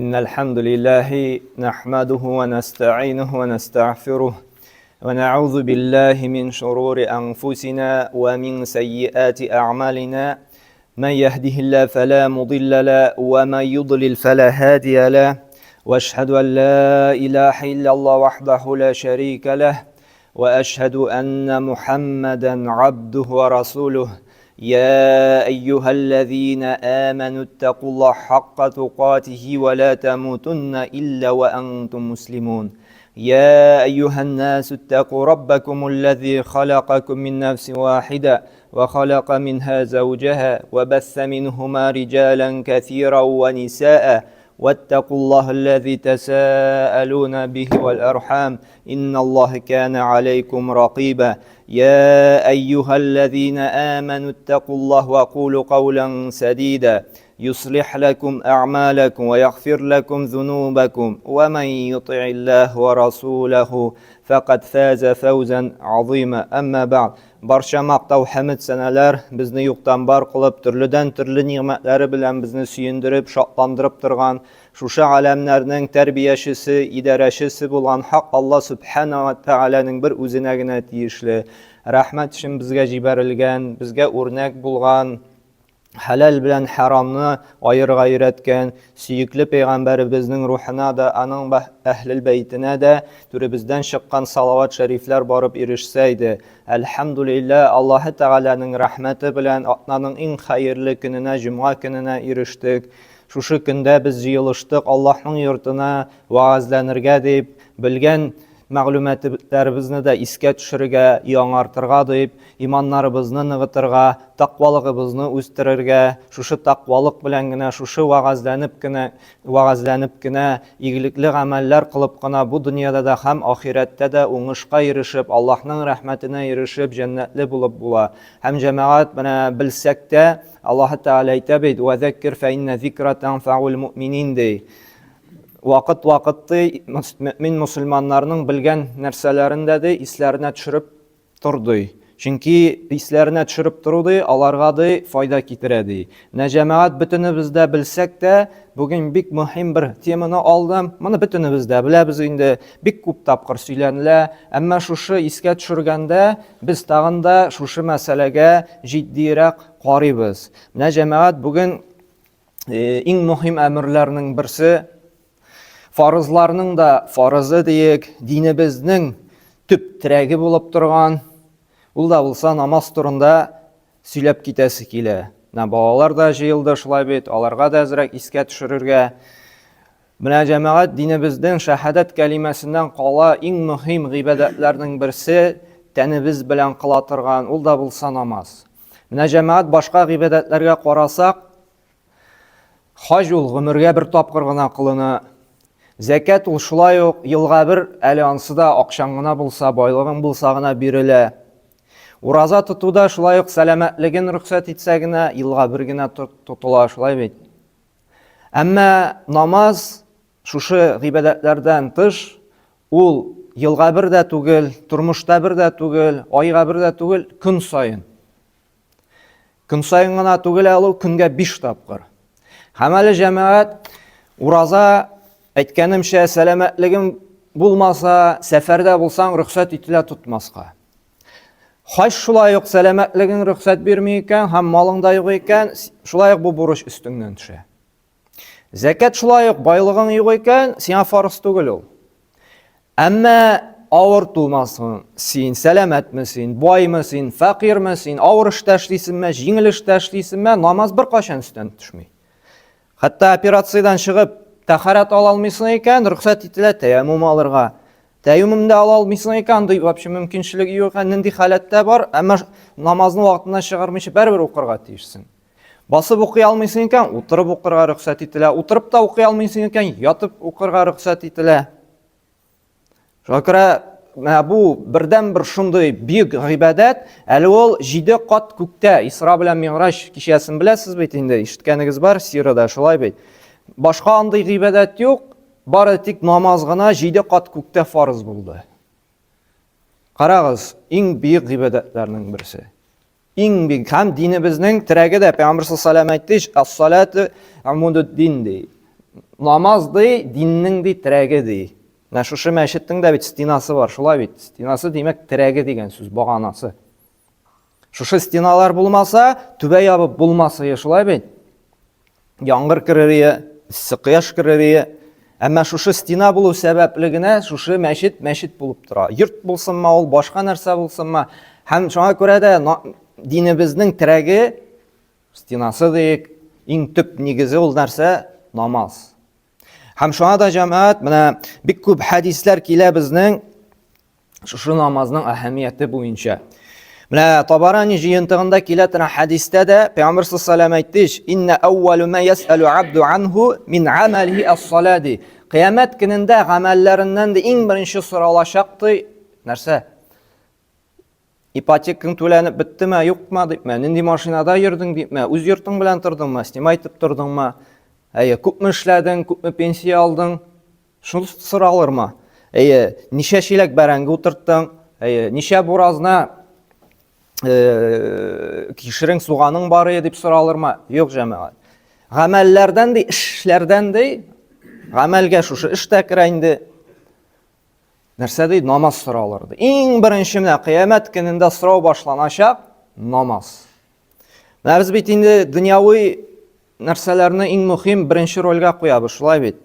إن الحمد لله نحمده ونستعينه ونستغفره ونعوذ بالله من شرور أنفسنا ومن سيئات أعمالنا من يهده الله فلا مضل له ومن يضلل فلا هادي له وأشهد أن لا إله إلا الله وحده لا شريك له وأشهد أن محمدا عبده ورسوله يا أيها الذين آمنوا اتقوا الله حق تقاته ولا تموتن إلا وأنتم مسلمون يا أيها الناس اتقوا ربكم الذي خلقكم من نفس واحدة وخلق منها زوجها وبث منهما رجالا كثيرا ونساء واتقوا الله الذي تساءلون به والأرحام إن الله كان عليكم رقيبا يا أيها الذين آمنوا اتقوا الله وقولوا قولا سديدا يصلح لكم أعمالكم ويغفر لكم ذنوبكم ومن يطع الله ورسوله فقد فاز فوزا عظيما أما بعد barcha maqtov hamd sanalar bizni yo'qdan bor qilib turlidan turli ne'matlari bilan bizni suyundirib shodlantirib turgan shusha alamlarning tarbiyachisi idarachisi bo'lgan haq Alloh subhanahu va taolaning bir o'zinagina tegishli rahmat uchun bizga jibarilgan bizga o'rnak bo'lgan halal bilan haromni ayirib ayratgan suyukli payg'ambarimizning ruhina da aning ahlil baytina da turibizdan chiqqan salovat shariflar borib erishsaydi. Alhamdulillah Alloh taolaning rahmati bilan otnaning eng xayrli kunina juma kunina erishdik. Shu kunda biz yig'ilishdik Allohning yurtuna va'zlanirga deb bilgan ma'lumotlarimizni da isga tushirga, yang'artirga deb, imonlarimizni nig'itirga, taqvoligimizni o'stirarga, shu taqvolik bilangina, shu va'zlanibgina, iyilikli amallar qilibgina bu dunyoda da ham oxiratda da o'ngishga erishib, Allohning rahmatine erishib, jannatli bo'lib bo'la. Ham jamoat bana bilsakda Alloh taolo aytadi: "Va zakkir fa inna zikra tanfa'ul mu'minin" dey. Vaqt-vaqtda mümin musulmonlarning bilgan narsalarida de islarine tushirib turdi. Chunki islarine tushirib turdi, ularga de foyda keltiradi. Jamoat butunimizda bilsak-da, bugun bik muhim bir temani oldim. Buni butunimizda bilamiz, endi bik ko'p topqir so'ylanlar, ammo shu isga tushirganda biz tag'inda shu masalaga jiddiyroq qaraymiz. Jamoat bugun eng muhim amrlarning birisi farzlarning da farzi deyik, dinimizning tüp tiragi bo'lib turgan, ulda bo'lsa namoz turunda сөйләп ketasi kela. Bolalar da jildi shulay bet, ularga da azroq isga tushirurga. Buna jamoat dinimizning shahadat kalimasidan qala eng muhim ibodatlarning birisi tanimiz bilan qila turgan, ulda bo'lsa namoz. Buna jamoat boshqa ibodatlarga qarasak, haj ul g'umrga bir topqirgina qilini Zekat ул шулай ук елга бер әле ансыда акчаңгына булса, байлыгың булса гына бирелә. Ураза тотуда шулай ук сәламәтлеген рөхсәт итсә генә елга бер генә тотыла, шулай бит. Әмма намаз шушы гыйбадәтләрдән тыш, ул елга бер дә түгел, тормышта бер дә түгел, айга бер дә түгел, көн сайын. Көн сайын гына түгел, ул көнгә 5 тапкыр. Һәм әле җәмәгать ураза Әйткәнемчә, сәламәтлегем булмаса, сәфәрдә булсаң рөхсәт ителә тутмаска. Хаж шулай ук сәламәтлегең рөхсәт бирми икән, һәм малың да юк икән, шулай ук бу бурыч өстеңнән төшә. Закат шулай ук байлыгың юк икән, сиңа фарыз түгел ул. Әмма авыр тумасын, син сәламәтмесин, баймысың, фақирмесин, авыр эштә эшлисеңме, җиңел эштә эшлисеңме, намаз бер кашан өстән төшми. Хәтта операциядән чыгып Тахарат ала алмыйсың икән, рөхсәт ителә тәяммум алырга. Тәяммумда ала алмыйсың икән, ди вообще мөмкинчелек юк, нинди халәттә бар, әмма намазны вакытына чыгармыйча барыбер укырга тиешсең. Басып укый алмыйсың икән, утырып укырга рөхсәт ителә. Утырып та укый алмыйсың икән, ятып укырга рөхсәт ителә. Шакыра бу бердән бер шундый бик гыйбадат, әле ул 7 кат күктә, Исра белән Миғраж кичәсен беләсез бит инде, ишеткәнегез бар, сирада шулай бит. Башка андый гыйбадат юк, бары тик намаз гына 7 кат күктә фарыз булды. Карагыз, иң бик гыйбадатларның берсе. Иң бик һәм динебезнең тирәге дә Пәйгамбер саллаллаһу алейхи ва саллям әйтте, ас-салату амудуд-дин ди. Намаз ди, диннең ди терәге ди. Менә шушы мәчеттең дә бит стенасы бар, шулай бит. Стенасы димәк терәге дигән сүз, баганасы. Шушы стеналар булмаса, түбә ябып булмасы, шулай бит. Яңгыр керер, иссек кояш керер. Әмма шушы стена булу сәбәпле генә шушы мәчет булып тора. Йорт булсынмы, ул башка нәрсә булсынмы, һәм шуңа күрә дә динебезнең терәге стенасы дик, иң төп нигезе ул нәрсә намаз. Һәм шуңа да җәмәгать, менә бик күп хәдисләр килә безнең шушы намазның әһәмияте буенча. Менә Табарани җыентыгында килә торган хәдистә дә Пәйгамбер саллаллаһу алейһи ва сәлләм әйтте: "Инна аввалу ма ясъалу абду анху мин амалихи ас-салати." Кыямәт көнендә гамәлләреннән дә иң беренче соралачак ди нәрсә? Ипотекаң түләнеп биттеме, юкмы дипме? Нинди машинада йөрдең дипме? Үз йортың белән тордыңмы? Снимай итеп тордыңмы? Күпме эшләдең, күпме пенсия алдың? Шул соралырмы? Ничә чиләк бәрәңге утырттың? Ничә буразна кишерең суганың бары дип соралырмы? Юк, җәмәгать. Гамәлләрдән ди, эшләрдән ди, гамәлгә шушы эш тә керә инде. Нәрсә ди? Намаз соралыр ди. Иң беренче менә кыямәт көнендә сорау башланачак намаз. Менә без бит инде дөньяви нәрсәләрне иң мөһим беренче рольгә куябыз, шулай бит.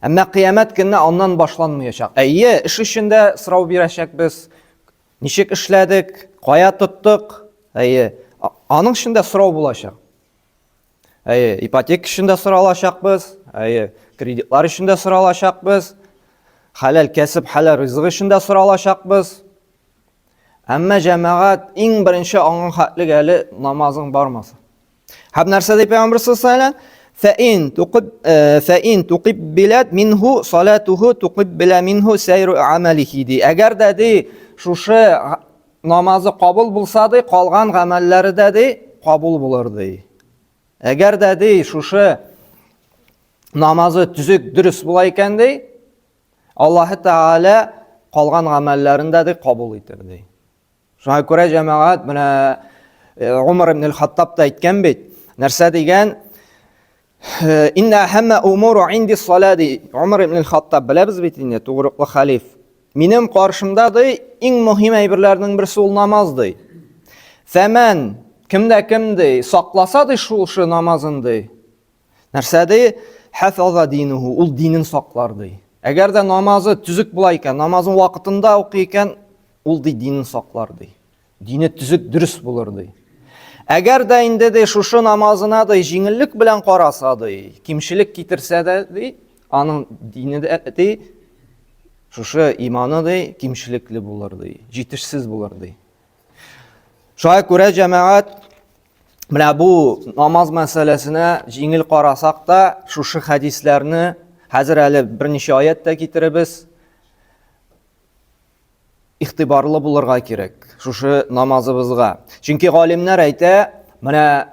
Әмма кыямәт көнне аннан башланмаячак. Эш өчендә сорау бирәчәкбез. Ничек эшләдек, кая тоттык? Аның өчендә сорау булачак. Ипотека өчендә соралачакбыз, кредитлар өчендә соралачакбыз, халал кәсеп, халал ризык өчендә соралачакбыз. Әмма җәмәгать иң беренче аңа хәтлек әле намазың бармаса. Һәм нәрсә дип Пәйгамбер саллаллаһу алейһи ва сәлләм: "Фәин туқиббилат минху салатуху туқиббила минху сайру амалихи." Әгәр дә ди шушы намазы кабул булса ди, калган гамәлләре дә ди кабул булыр ди. Әгәр дә ди шушы намазы түзек дөрес була икән ди, Аллаһ Тәгалә калган гамәлләрен дә ди кабул итер ди. Шуңа күрә җәмәгать, менә Умар ибн ал-Хаттаб та әйткән бит. Нәрсә дигән? Инна хамма умуру инди салати. Умар ибн ал-Хаттаб беләбез бит инде, тугрыклы халиф. Минем каршымда ди иң мөһим әйберләрнең берсе ул намаз ди. Фәмән кем ди сакласа ди шушы намазын ди. Нәрсә ди? Хафаза динуху, ул динен саклар ди. Әгәр дә намазы түзек була икән, намазын вакытында укый икән, ул ди динен саклар ди. Дине түзек дөрес булыр ди. Әгәр дә инде ди шушы намазына ди җиңеллек белән караса ди, кимчелек китерсә дә ди, аның дине ди шушы иманы ди кимчелекле булыр ди, җитешсез булыр ди. Шуңа күрә җәмәгать, менә бу намаз мәсьәләсенә җиңел карасак та, шушы хәдисләрне хәзер әле берничә аят та китеребез. Ихтибарлы булырга кирәк шушы намазыбызга. Чөнки галимнәр әйтә, менә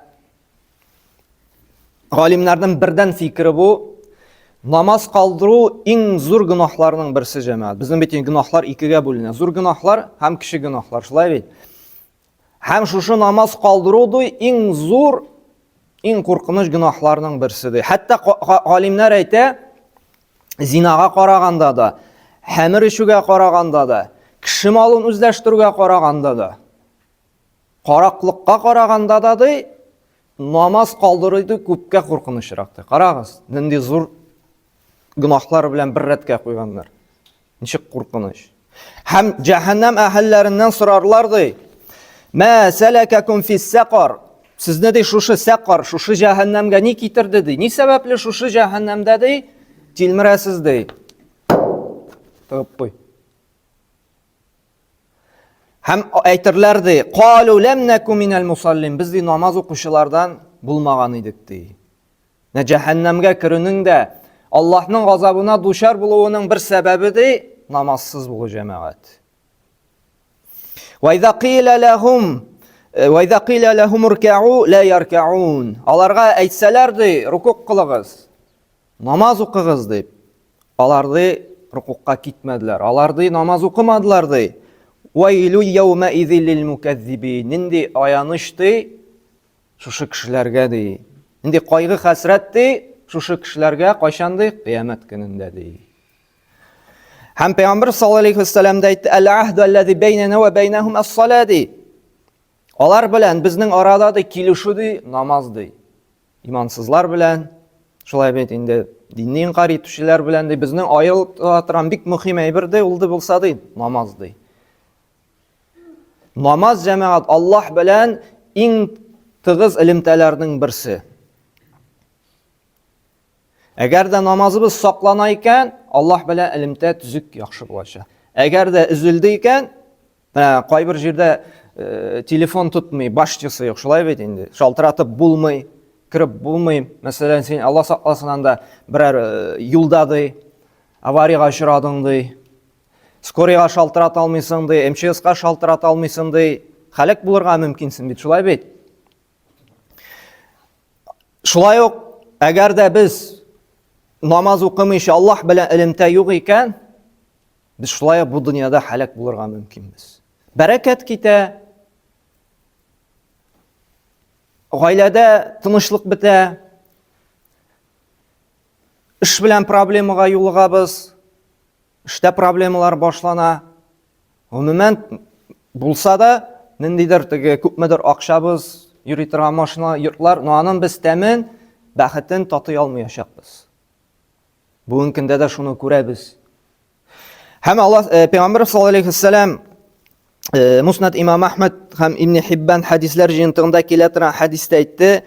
галимнәрнең бердән фикере бу: намаз калдыру иң зур гынахларның берсе җәмәгать. Безнең бит гынахлар икегә бүленә. Зур гынахлар һәм кичек гынахлар, шулай бит. Һәм шушы намаз калдыру ди иң зур, иң куркыныч гынахларның берсе ди. Хәтта галимнәр әйтә, зинага караганда да, хәмер ишүгә караганда да, кеше малын үзләштерүгә караганда да, караклыкка караганда да ди намаз калдыру ди күпкә куркынычрак ди. Карагыз, нинди зур гынахлар белән бер рәткә куйганнар. Ничек куркыныч. Һәм җәһәннәм әһелләреннән сорарлар ди: "Ма салакакум фис-сақар?" Сезне ди шушы сақар, шушы җәһәннәмгә ни китерде ди? Ни сәбәпле шушы җәһәннәмдә ди тилмерәсез ди? Тыгып куй. Һәм әйтерләр ди: "Калу лам наку минал мусаллин." Без ди намаз укучылардан булмаган идек ди. Нә җәһәннәмгә керүнең дә Аллаһның газабына дучар булуының бер сәбәбе ди намазсыз булу җәмәгать. Ва иза қила лахум рук'у ла яркаун. Аларга әйтсәләр ди, рукук кылыгыз, намаз укыгыз дип, алар ди рукукка китмәделәр. Алар ди намаз укымадылар ди. Вайлу яума изил лил муказзибин. Нинди аяныш ди шушы кешеләргә ди. Нинди кайгы хәсрәт ди шушы кешеләргә кайчан ди? Кыямәт көнендә ди. Һәм Пәйгамбер саллаллаһу алейхи ва сәллям да әйтте: "Әл-ахду аллази бәйнәнә ва бәйнәһум ас-салат" ди. Алар белән безнең арада ди килешү ди, намаз ди. Имансызлар белән, шулай бит инде динне инкар итүчеләр белән ди безнең аерылып торган бик мөһим әйбер ди, ул да булса ди, намаз ди. Намаз җәмәгать Аллаһ белән иң тыгыз элемтәләрнең берсе. Әгәр дә намазыбыз саклана икән, Аллаһ белән элемтә төзүк яхшы булачак. Әгәр дә üzülде икән, кайбер җирдә телефон тотмый, башчысы юк, шулай бит инде. Шалтыратып булмый, кирип булмый. Мәсәлән, син Аллаһ сакласын анда берәр юлда ди, аварияга очрадың ди. Скорыйга шалтырата алмыйсың ди, МЧСка шалтырата алмыйсың ди. Халак булырга мөмкинсең бит, шулай бит. Шулай ук, әгәр дә без намаз укымыйча Аллаһ белән элемтә юк икән, без шулай бу дөньяда халак булырга мөмкинбез. Бәрәкәт китә, гаиләдә тынычлык бетә, эш белән проблемага юлыгабыз, эштә проблемалар башлана. Гомумән булса да, ниндидер теге күпмедер акчабыз, йөри торган машина, йортлар, но аның без тәмен, бәхетен татый алмаячакбыз. Бүгенге көндә дә шуны күрәбез. Һәм Аллаһ Пәйгамбер саллаллаһу алейхи ва сәллям Муснад имам Ахмад һәм Ибн Хиббан хадисләр җыентыгында килә торган хадистә әйтте: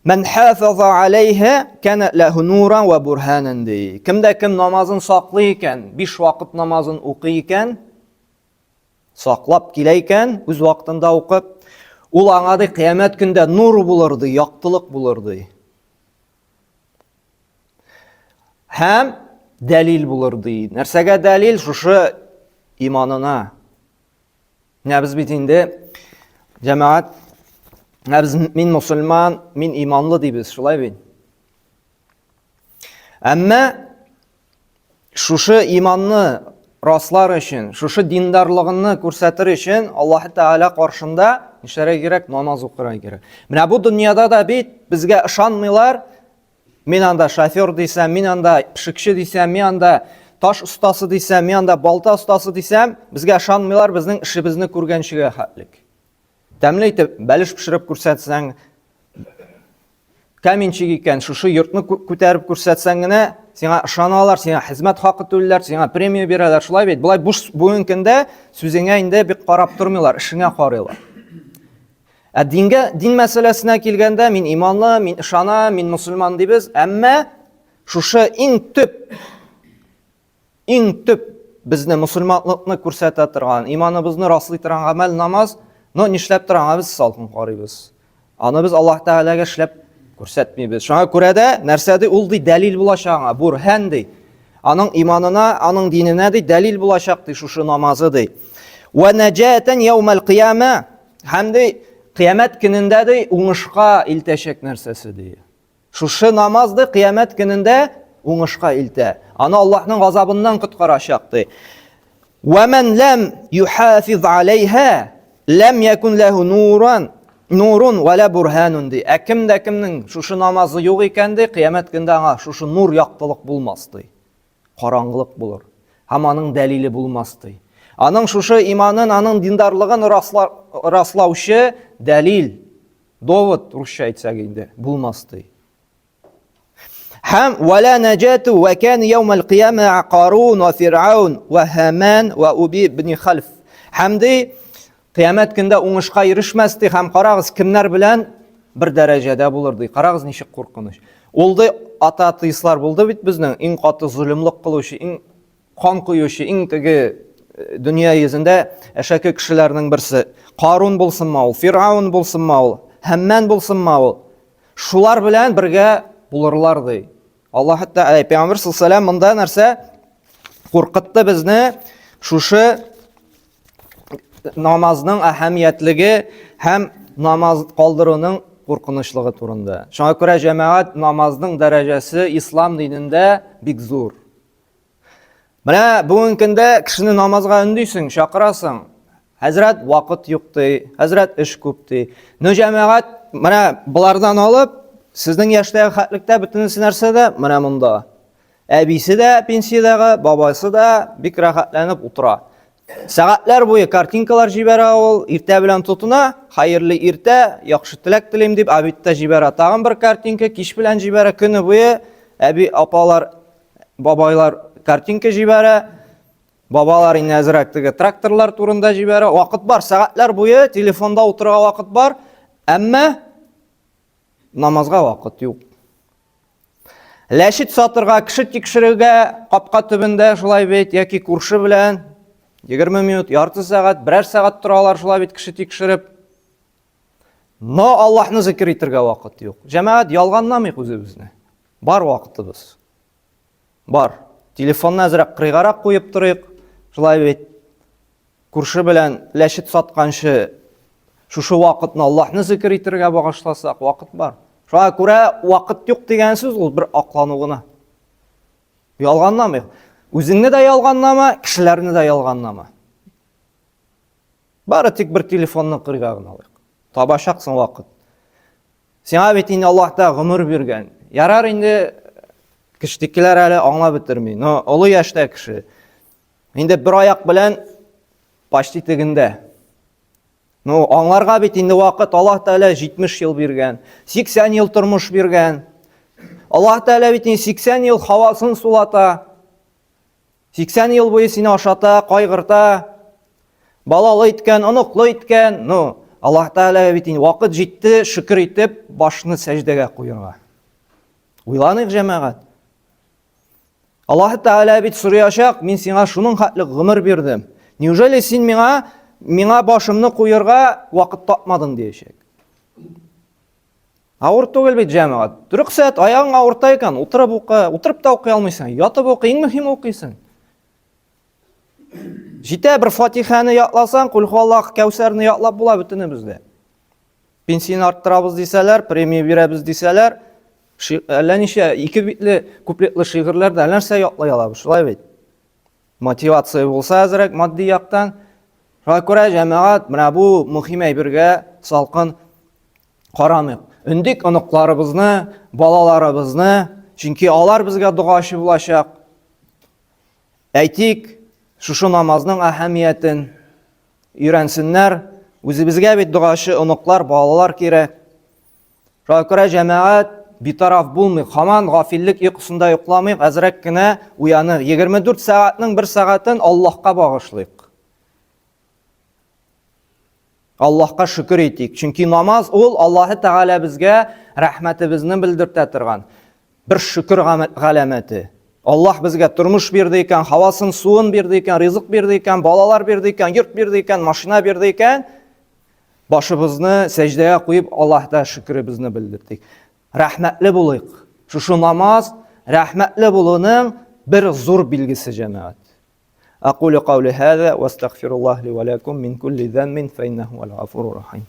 "Мен хафаза алейха кана лаху нуран ва бурханан" ди. Кемдә кем намазын саклый икән, 5 вакыт намазын укый икән, саклап килә икән, үз вакытында укып, ул аңа ди кыямәт көндә нур булыр ди, яктылык булыр ди. Һәм дәлил булыр ди. Нәрсәгә дәлил? Шушы иманына. Без бит инде җәмәгать, без мин мусульман, мин иманлы дибез, шулай бит. Әмма шушы иманны раслар өчен, шушы диндарлыгынны күрсәтер өчен Аллаһ Тәгалә каршында нишләргә кирәк? Намаз укырга кирәк. Менә бу дөньяда да бит безгә ышанмыйлар. Мин анда шофер дисәм, мин анда пешекче дисәм, мин анда таш ustaсы дисәм, мин анда балта ustaсы дисәм, безгә ышанмыйлар, безнең эшебезне күргәнчегә хәтлек. Тәмле итеп бәлеш пешереп күрсәтсәң, каменчик икән, шушы йортны күтәреп күрсәтсәң генә, сиңа ышаналар, сиңа хезмәт хакы түләләр, сиңа премия бирәләр, шулай бит. Булай бүгенге көндә сүзеңә инде бик карап тормыйлар, эшеңә карыйлар. Дин мәсьәләсенә килгәндә, мин иманлы, мин ышана, мин мусульман дибез, әмма шушы иң төп безне мусульманлыкны күрсәтә торган, иманыбызны раслый торган гамәл намаз, но нишләп торганбыз? Салкын карыйбыз. Аны без Аллаһ Тәгаләгә эшләп күрсәтмибез. Шуңа күрә дә нәрсәде ул ди дәлил булачагы, бурхан ди. Аның иманына, аның диненә ди дәлил булачак ди шушы намазы ди. Ва наҗатан яумал қияма, һәм ди кыямәт көнендә ди уңышка илтәчәк нәрсәсе ди. Шушы намаз ди кыямәт көнендә уңышка илтә. Аны Аллаһның газабыннан коткарачак ди. Ва ман лам юхафиз алейха лам якун лаху нурун ва ла бурханун ди. Кимдә кемнең шушы намазы юк икән ди, кыямәт көндә аңа шушы нур яктылык булмас ди. Караңгылык булыр. Һәм аның дәлиле булмас ди. Аның шушы иманын, аның диндарлыгын раслаучы дәлил, довод русча әйтсәк инде, булмас ди. Һәм вала наҗату ва кан яумал қияма Қарун ва Фиръаун ва Хаман ва Уби ибн Халф. Һәм ди кыямәт көндә уңышка ирешмәс ди, һәм карагыз кемнәр белән бер дәрәҗәдә булыр ди. Карагыз ничек куркыныч. Ул ди атеистлар булды бит безнең иң каты зулымлык кылучы, иң кан куючы, иң теге дөнья йөзендә әшәке кешеләрнең берсе. Қарун булсынмы ул, Фиръаун булсынмы ул, Хамман булсынмы ул. Шулар белән бергә булырлар ди. Аллаһ Тәгалә Пәйгамбер саллаллаһу алейхи ва сәллям монда нәрсә куркытты безне, шушы намазның әһәмиятлеге һәм намаз калдыруның куркынычлыгы турында. Шуңа күрә җәмәгать намазның дәрәҗәсе ислам динендә бик зур. Менә бүгенге көндә кешене намазга өндисең, чакырасың. Хәзрәт вакыт юк ди, хәзрәт эш күп ди. Но җәмәгать менә булардан алып Сезнең яшьтәге хәтлектә бөтенесе нәрсәдә менә монда. Әбисе дә пенсиядәге, бабасы да бик рәхәтләнеп утыра. Сәгатьләр буе картинкалар җибәрә ул, иртә белән тотына, хәерле иртә, яхшы теләк телим дип, әбиттә җибәрә. Тагын бер картинка, кич белән җибәрә, көне буе әби, апалар, бабайлар картинка җибәрә. Бабалар инде әзрәк теге тракторлар турында җибәрә. Вакыт бар, сәгатьләр буе телефонда утырырга вакыт бар, әмма намазга вакыт юк. Ләшит сатырга, кеше тикшерергә капка төбендә шулай бит, яки күрше белән 20 минут, ярты сәгать, берәр сәгать торалар шулай бит кеше тикшереп. Но Аллаһны зикр итәргә вакыт юк. Җәмәгать, ялганламыйк үзебезне. Бар вакытыбыз. Бар. Телефонны әзрәк кырыгарак куеп торыйк. Шулай бит күрше белән ләшит сатканчы шушы вакытны Аллаһны зикр итәргә багышласак, вакыт бар. Шуңа күрә вакыт юк дигән сүз ул бер аклану гына. Ялганламыйк. Үзеңне дә ялганлама, кешеләрне дә ялганлама. Бары тик бер телефонны кырыга гына алыйк. Табачаксың вакыт. Сиңа бит инде Аллаһ та гомер биргән. Ярар инде кичтекеләр әле аңлап бетерми. Но олы яшьтә кеше инде бер аяк белән почти тегендә. Ну, аңларга бит инде вакыт Аллаһ Тәгалә 70 ел биргән, 80 ел тормыш биргән. Аллаһ Тәгалә бит 80 ел һавасын сулата. 80 ел буе сине ашата, кайгырта. Балалы иткән, оныклы иткән. Ну, Аллаһ Тәгалә бит вакыт җитте, шөкер итеп, башны сәҗдәгә куярга. Уйланыйк, җәмәгать. Аллаһ Тәгалә бит сораячак, мин сиңа шуның хәтле гомер бирдем. Неужели син миңа башымны куярга вакыт тапмадың диячәк. Авыр түгел бит, җәмәгать. Рөхсәт, аягың авырта икән, утырып та укый алмыйсың, ятып укый, иң мөһим укыйсың. Җитә бер Фатиханы ятласаң, Кул Хуаллаһ Кәүсәрне ятлап була бөтенебездә. Пенсияны арттырабыз дисәләр, премия бирәбез дисәләр, әллә ничә ике битле куплетлы шигырьләрдә нәрсә ятлый алабыз, шулай бит. Мотивация булса әзрәк матди яктан, шуңа күрә җәмәгать менә бу мөһим әйбергә салкын карамыйк. Үндик оныкларыбызны, балаларыбызны, чөнки алар безгә дугачы булачак. Әйтик, шушы намазның әһәмиятен өйрәнсеннәр, үзебезгә бит дугачы оныклар, балалар кирәк. Шуңа күрә җәмәгать битараф булмый, һаман гафиллек йокысында йокламыйк, әзрәк кенә уянып, 24 сәгатьнең 1 сәгатен Аллаһка багышлыйк. Аллаһка шөкер итик. Чөнки намаз ул Аллаһ Тәгалә безгә рәхмәтебезне белдертә торган бер шөкер галәмәте. Аллаһ безгә тормыш бирде икән, һавасын, суын бирде икән, ризык бирде икән, балалар бирде икән, йорт бирде икән, машина бирде икән. Башыбызны сәҗдәгә куеп Аллаһта шөкребезне белдердек. Рәхмәтле булыйк. Шушы намаз рәхмәтле булуның бер зур билгесе, җәмәгать. أقول قولي هذا واستغفر الله لي ولكم من كل ذنب فإنه هو الغفور الرحيم